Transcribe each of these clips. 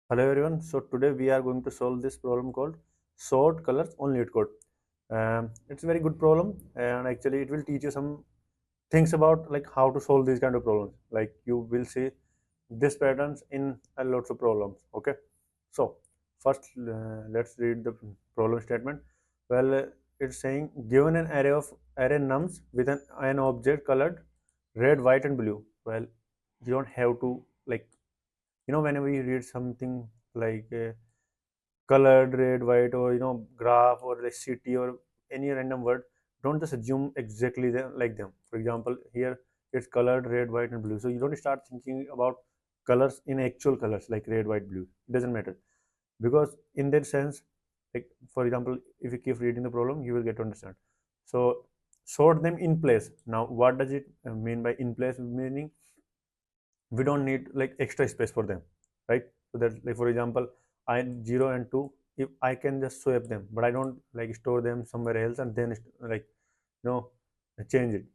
Hello everyone. So today we are going to solve this problem called sort colors on LeetCode. It's a very good problem, and actually it will teach you some things about like how to solve these kind of problems. Like you will see these patterns in a lots of problems. Okay. So first let's read the problem statement. Well, it's saying given an array of array nums with an object colored red, white, and blue. Well, you don't have to like whenever we read something like colored red white or graph or like city or any random word, don't just assume exactly like them. For example, here it's colored red white and blue, so you don't start thinking about colors in actual colors like red white blue. It doesn't matter, because in that sense, like for example, if you keep reading the problem you will get to understand. So sort them in place. Now what does it mean by in place? Meaning we don't need like extra space for them, right? So that, like for example, I 0 and 2, if I can just swap them, but I don't like store them somewhere else and then like you know change it,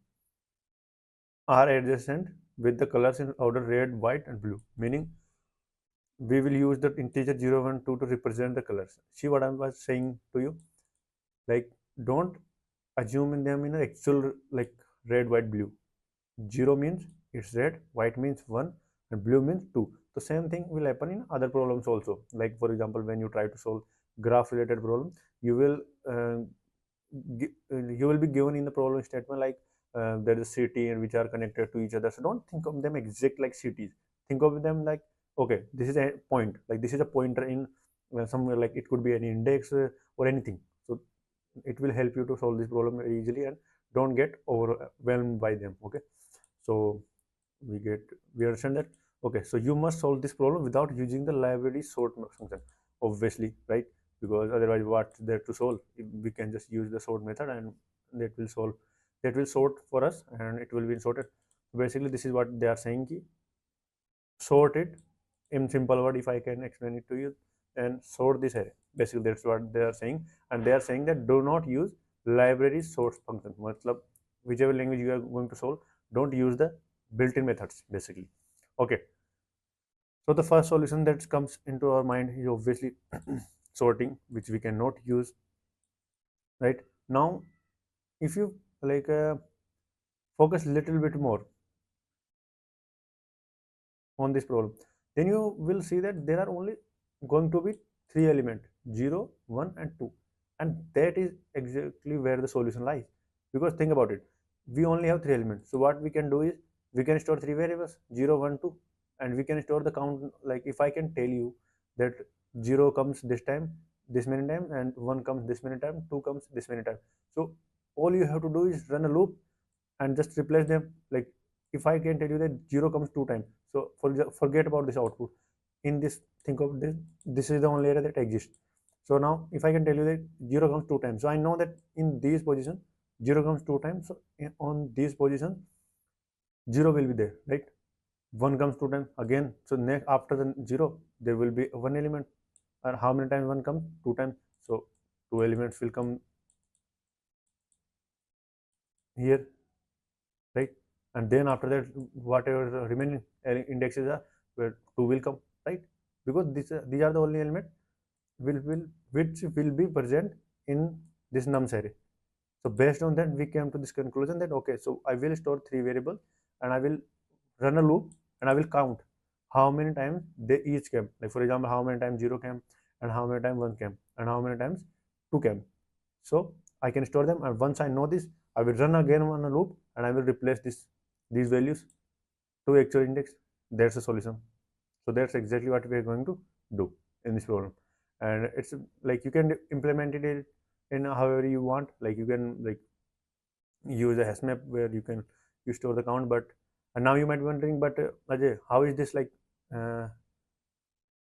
are adjacent with the colors in order red, white, and blue. Meaning we will use the integer 0, 1, 2 to represent the colors. See what I was saying to you? Like, don't assume in them in an actual like red, white, blue. 0 means it's red, white means 1, and blue means 2. The same thing will happen in other problems also. Like for example, when you try to solve graph related problem, you will you will be given in the problem statement like there is a city and which are connected to each other. So don't think of them exact like cities. Think of them like, okay, this is a point, like this is a pointer in somewhere, like it could be any index or anything. So it will help you to solve this problem very easily, and don't get overwhelmed by them. Okay. So we understand that. Okay, so you must solve this problem without using the library sort function, obviously, right? Because otherwise what's there to solve? We can just use the sort method and that will solve, that will sort for us and it will be sorted. Basically this is what they are saying ki, sort it in simple word. If I can explain it to you, and sort this array. Basically that's what they are saying, and they are saying that do not use library sort function. Matlab, whichever language you are going to solve, don't use the built-in methods basically. Okay, so the first solution that comes into our mind is obviously sorting, which we cannot use. Right now, if you like focus a little bit more on this problem, then you will see that there are only going to be three elements: 0, 1, and 2. And that is exactly where the solution lies. Because think about it, we only have three elements. So what we can do is we can store three variables: 0, 1, 2, and we can store the count. Like if I can tell you that 0 comes this time, this many times, and 1 comes this many times, 2 comes this many times. So all you have to do is run a loop and just replace them. Like if I can tell you that 0 comes two times, so forget about this output. In this, think of this, this is the only error that exists. So now if I can tell you that 0 comes two times, so I know that in these positions 0 comes two times. So on these positions 0 will be there, right? 1 comes two times again, so next after the 0 there will be one element. And how many times 1 comes? Two times. So two elements will come here, right? And then after that, whatever the remaining indexes are, where 2 will come, right? Because these are the only element will which will be present in this nums array. So based on that, we came to this conclusion that okay, so I will store three variables and I will run a loop and I will count how many times they each came. Like for example, how many times 0 came, and how many times 1 came, and how many times 2 came. So I can store them, and once I know this, I will run again on a loop and I will replace these values to actual index. That's the solution. So that's exactly what we are going to do in this problem. And it's like you can implement it in however you want. Like you can like use a hash map where you store the count. But and now you might be wondering, but Ajay, how is this uh,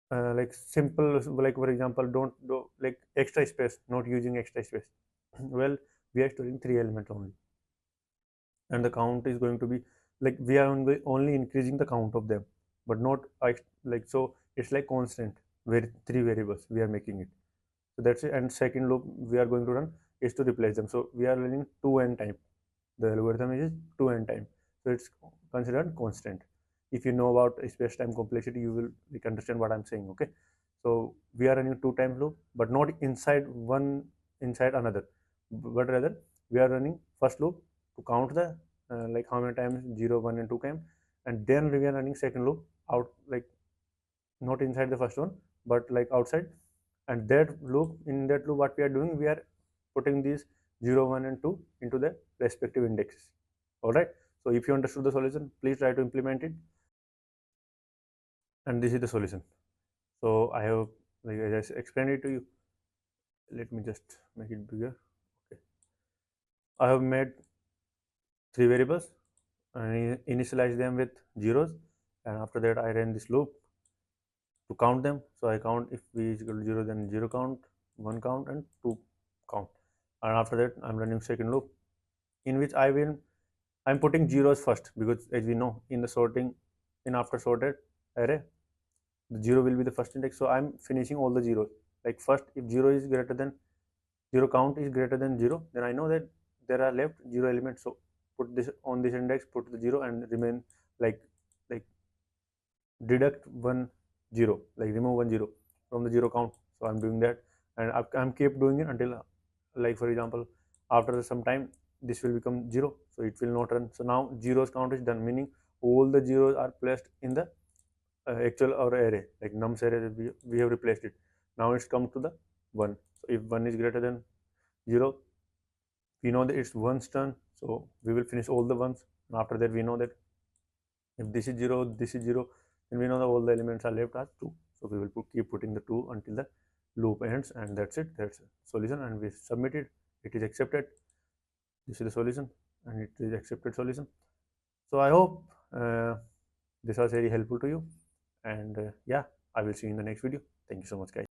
like simple? Like for example, don't do like extra space, not using extra space. Well, we are storing three elements only, and the count is going to be like we are only increasing the count of them, but not like so. It's like constant where three variables we are making it. So that's it. And second loop we are going to run is to replace them. So we are running 2n time. The algorithm is 2n time. So it's considered constant. if you know about space-time complexity, you will like understand what I'm saying. Okay, so we are running two times loop, but not inside one inside another, but rather we are running first loop to count the like how many times 0, 1 and 2 came, and then we are running second loop out, like not inside the first one but like outside. And that loop, in that loop what we are doing, we are putting these 0, 1 and 2 into the respective indexes. All right, so if you understood the solution, please try to implement it. And this is the solution. So I have, like I just explained it to you. Let me just make it bigger. Okay, I have made three variables and initialize them with zeros, and after that I ran this loop to count them. So I count, if v is equal to 0, then 0 count, 1 count and 2 count. And after that I'm running second loop, in which I'm putting zeros first, because as we know in the sorting, in after sorted array, the 0 will be the first index. So I'm finishing all the zeros. Like first, if 0 is greater than 0 count is greater than 0, then I know that there are left 0 elements. So put this on this index, put the 0 and remain like deduct 1 0, like remove 1 0 from the 0 count. So I'm doing that, and I'm keep doing it until, like for example, after some time this will become 0, so it will not run. So now zeros count is done, meaning all the zeros are placed in the actual or array, like nums array, we have replaced it. Now it's come to the 1. So if 1 is greater than 0, we know that it's 1's turn, so we will finish all the ones. And after that we know that if this is 0, this is 0, then we know that all the elements are left as 2. So we will keep putting the 2 until the loop ends, and that's it. That's a solution, and we submit it. It is accepted. This is the solution, and it is accepted solution. So I hope this was very helpful to you, and yeah, I will see you in the next video. Thank you so much, guys.